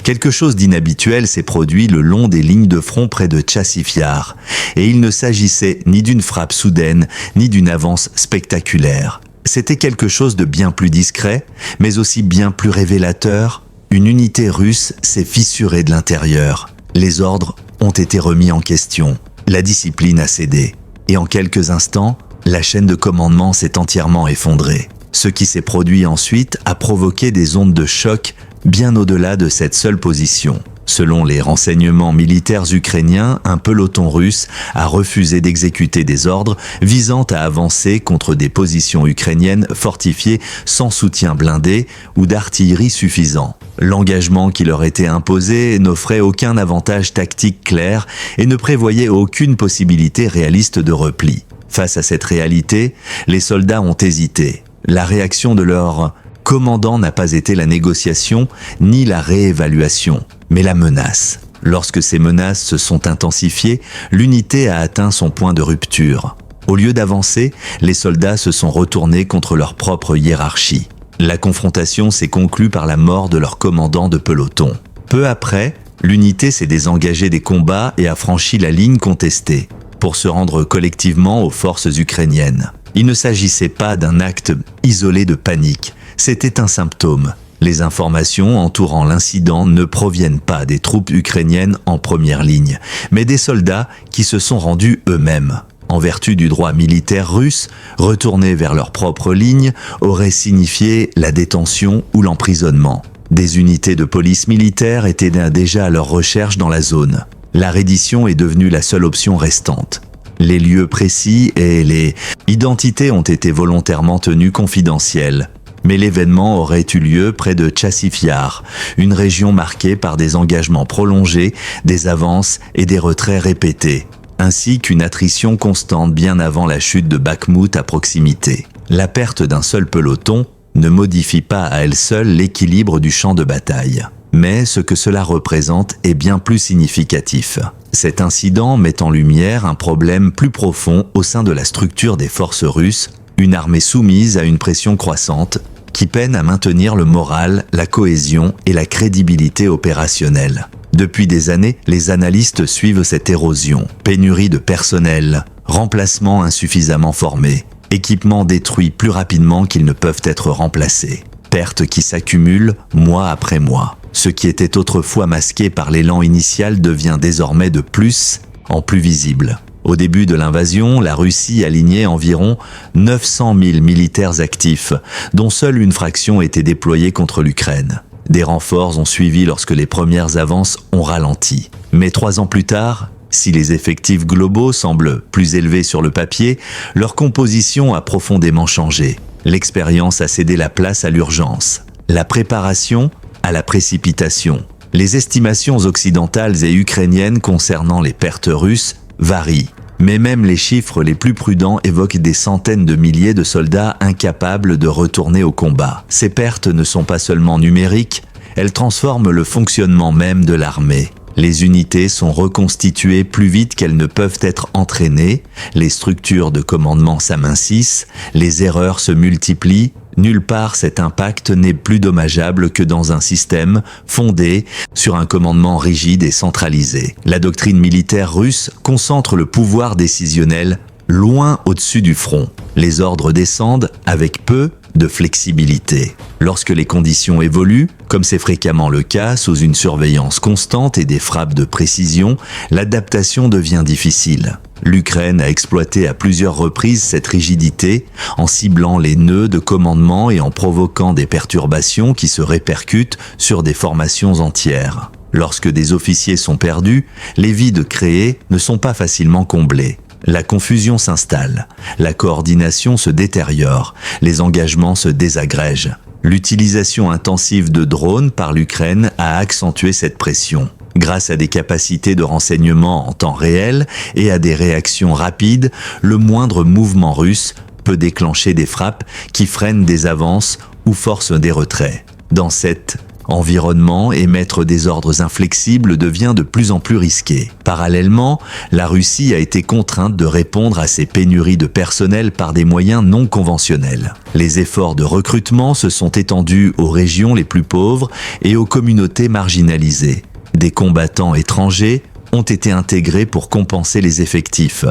Quelque chose d'inhabituel s'est produit le long des lignes de front près de Chassif Yar, et il ne s'agissait ni d'une frappe soudaine, ni d'une avance spectaculaire. C'était quelque chose de bien plus discret, mais aussi bien plus révélateur. Une unité russe s'est fissurée de l'intérieur. Les ordres ont été remis en question. La discipline a cédé. Et en quelques instants, la chaîne de commandement s'est entièrement effondrée. Ce qui s'est produit ensuite a provoqué des ondes de choc bien au-delà de cette seule position. Selon les renseignements militaires ukrainiens, un peloton russe a refusé d'exécuter des ordres visant à avancer contre des positions ukrainiennes fortifiées sans soutien blindé ou d'artillerie suffisant. L'engagement qui leur était imposé n'offrait aucun avantage tactique clair et ne prévoyait aucune possibilité réaliste de repli. Face à cette réalité, les soldats ont hésité. La réaction de leur commandant n'a pas été la négociation ni la réévaluation, mais la menace. Lorsque ces menaces se sont intensifiées, l'unité a atteint son point de rupture. Au lieu d'avancer, les soldats se sont retournés contre leur propre hiérarchie. La confrontation s'est conclue par la mort de leur commandant de peloton. Peu après, l'unité s'est désengagée des combats et a franchi la ligne contestée pour se rendre collectivement aux forces ukrainiennes. Il ne s'agissait pas d'un acte isolé de panique, c'était un symptôme. Les informations entourant l'incident ne proviennent pas des troupes ukrainiennes en première ligne, mais des soldats qui se sont rendus eux-mêmes. En vertu du droit militaire russe, retourner vers leur propre ligne aurait signifié la détention ou l'emprisonnement. Des unités de police militaire étaient déjà à leur recherche dans la zone. La reddition est devenue la seule option restante. Les lieux précis et les identités ont été volontairement tenus confidentiels. Mais l'événement aurait eu lieu près de Chassif Yar, une région marquée par des engagements prolongés, des avances et des retraits répétés, ainsi qu'une attrition constante bien avant la chute de Bakhmout à proximité. La perte d'un seul peloton ne modifie pas à elle seule l'équilibre du champ de bataille. Mais ce que cela représente est bien plus significatif. Cet incident met en lumière un problème plus profond au sein de la structure des forces russes, une armée soumise à une pression croissante qui peine à maintenir le moral, la cohésion et la crédibilité opérationnelle. Depuis des années, les analystes suivent cette érosion. Pénurie de personnel, remplacements insuffisamment formés, équipements détruits plus rapidement qu'ils ne peuvent être remplacés. Pertes qui s'accumulent mois après mois. Ce qui était autrefois masqué par l'élan initial devient désormais de plus en plus visible. Au début de l'invasion, la Russie alignait environ 900 000 militaires actifs, dont seule une fraction était déployée contre l'Ukraine. Des renforts ont suivi lorsque les premières avances ont ralenti. Mais 3 ans plus tard, si les effectifs globaux semblent plus élevés sur le papier, leur composition a profondément changé. L'expérience a cédé la place à l'urgence, la préparation à la précipitation. Les estimations occidentales et ukrainiennes concernant les pertes russes varient. Mais même les chiffres les plus prudents évoquent des centaines de milliers de soldats incapables de retourner au combat. Ces pertes ne sont pas seulement numériques, elles transforment le fonctionnement même de l'armée. Les unités sont reconstituées plus vite qu'elles ne peuvent être entraînées, les structures de commandement s'amincissent, les erreurs se multiplient. Nulle part cet impact n'est plus dommageable que dans un système fondé sur un commandement rigide et centralisé. La doctrine militaire russe concentre le pouvoir décisionnel loin au-dessus du front. Les ordres descendent avec peu de flexibilité. Lorsque les conditions évoluent, comme c'est fréquemment le cas sous une surveillance constante et des frappes de précision, l'adaptation devient difficile. L'Ukraine a exploité à plusieurs reprises cette rigidité en ciblant les nœuds de commandement et en provoquant des perturbations qui se répercutent sur des formations entières. Lorsque des officiers sont perdus, les vides créés ne sont pas facilement comblés. La confusion s'installe, la coordination se détériore, les engagements se désagrègent. L'utilisation intensive de drones par l'Ukraine a accentué cette pression. Grâce à des capacités de renseignement en temps réel et à des réactions rapides, le moindre mouvement russe peut déclencher des frappes qui freinent des avances ou forcent des retraits. Dans cette environnement et mettre des ordres inflexibles devient de plus en plus risqué. Parallèlement, la Russie a été contrainte de répondre à ces pénuries de personnel par des moyens non conventionnels. Les efforts de recrutement se sont étendus aux régions les plus pauvres et aux communautés marginalisées. Des combattants étrangers ont été intégrés pour compenser les effectifs.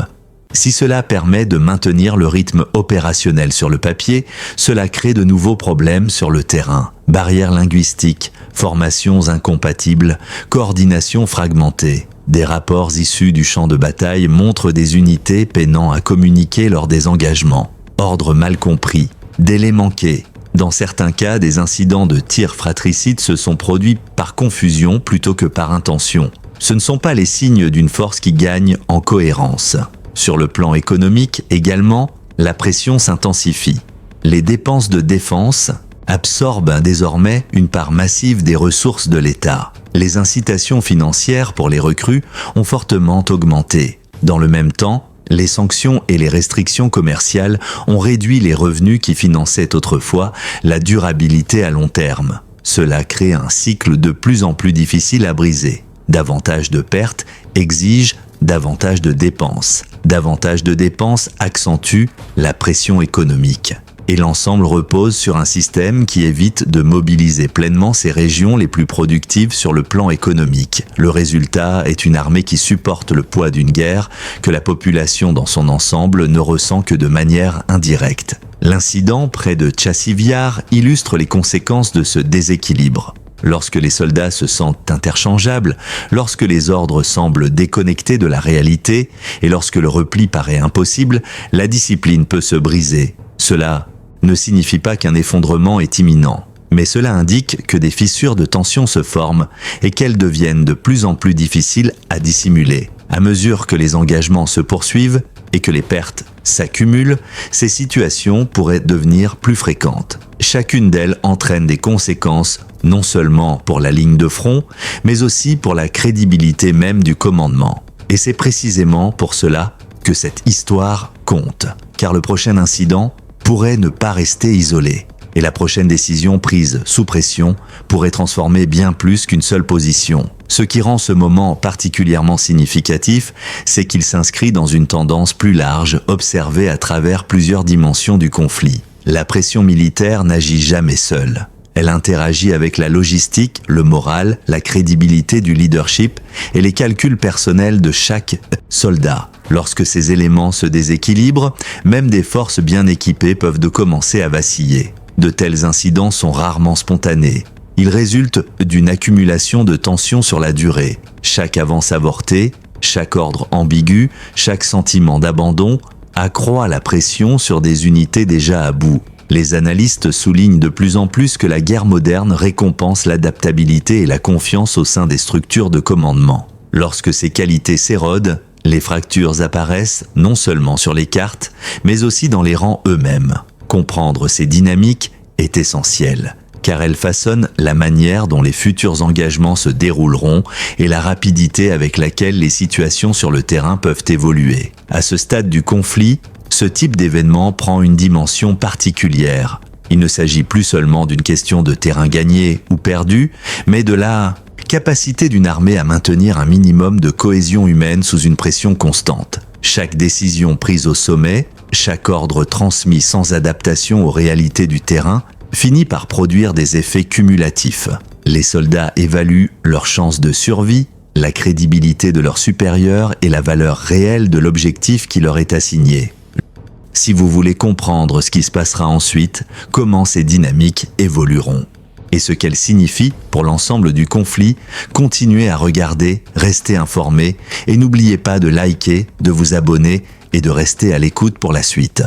Si cela permet de maintenir le rythme opérationnel sur le papier, cela crée de nouveaux problèmes sur le terrain. Barrières linguistiques, formations incompatibles, coordination fragmentée. Des rapports issus du champ de bataille montrent des unités peinant à communiquer lors des engagements. Ordre mal compris, délais manqués. Dans certains cas, des incidents de tirs fratricides se sont produits par confusion plutôt que par intention. Ce ne sont pas les signes d'une force qui gagne en cohérence. Sur le plan économique également, la pression s'intensifie. Les dépenses de défense absorbent désormais une part massive des ressources de l'État. Les incitations financières pour les recrues ont fortement augmenté. Dans le même temps, les sanctions et les restrictions commerciales ont réduit les revenus qui finançaient autrefois la durabilité à long terme. Cela crée un cycle de plus en plus difficile à briser. Davantage de pertes exigent davantage de dépenses. Davantage de dépenses accentue la pression économique. Et l'ensemble repose sur un système qui évite de mobiliser pleinement ces régions les plus productives sur le plan économique. Le résultat est une armée qui supporte le poids d'une guerre que la population dans son ensemble ne ressent que de manière indirecte. L'incident près de Tchassivyar illustre les conséquences de ce déséquilibre. Lorsque les soldats se sentent interchangeables, lorsque les ordres semblent déconnectés de la réalité et lorsque le repli paraît impossible, la discipline peut se briser. Cela ne signifie pas qu'un effondrement est imminent, mais cela indique que des fissures de tension se forment et qu'elles deviennent de plus en plus difficiles à dissimuler. À mesure que les engagements se poursuivent et que les pertes s'accumulent, ces situations pourraient devenir plus fréquentes. Chacune d'elles entraîne des conséquences non seulement pour la ligne de front, mais aussi pour la crédibilité même du commandement. Et c'est précisément pour cela que cette histoire compte, car le prochain incident pourrait ne pas rester isolé, et la prochaine décision prise sous pression pourrait transformer bien plus qu'une seule position. Ce qui rend ce moment particulièrement significatif, c'est qu'il s'inscrit dans une tendance plus large observée à travers plusieurs dimensions du conflit. La pression militaire n'agit jamais seule. Elle interagit avec la logistique, le moral, la crédibilité du leadership et les calculs personnels de chaque soldat. Lorsque ces éléments se déséquilibrent, même des forces bien équipées peuvent commencer à vaciller. De tels incidents sont rarement spontanés. Ils résultent d'une accumulation de tensions sur la durée. Chaque avance avortée, chaque ordre ambigu, chaque sentiment d'abandon accroît la pression sur des unités déjà à bout. Les analystes soulignent de plus en plus que la guerre moderne récompense l'adaptabilité et la confiance au sein des structures de commandement. Lorsque ces qualités s'érodent, les fractures apparaissent non seulement sur les cartes, mais aussi dans les rangs eux-mêmes. Comprendre ces dynamiques est essentiel, car elles façonnent la manière dont les futurs engagements se dérouleront et la rapidité avec laquelle les situations sur le terrain peuvent évoluer. À ce stade du conflit, ce type d'événement prend une dimension particulière. Il ne s'agit plus seulement d'une question de terrain gagné ou perdu, mais de la capacité d'une armée à maintenir un minimum de cohésion humaine sous une pression constante. Chaque décision prise au sommet, chaque ordre transmis sans adaptation aux réalités du terrain, finit par produire des effets cumulatifs. Les soldats évaluent leurs chances de survie, la crédibilité de leurs supérieurs et la valeur réelle de l'objectif qui leur est assigné. Si vous voulez comprendre ce qui se passera ensuite, comment ces dynamiques évolueront et ce qu'elles signifient pour l'ensemble du conflit, continuez à regarder, restez informés et n'oubliez pas de liker, de vous abonner et de rester à l'écoute pour la suite.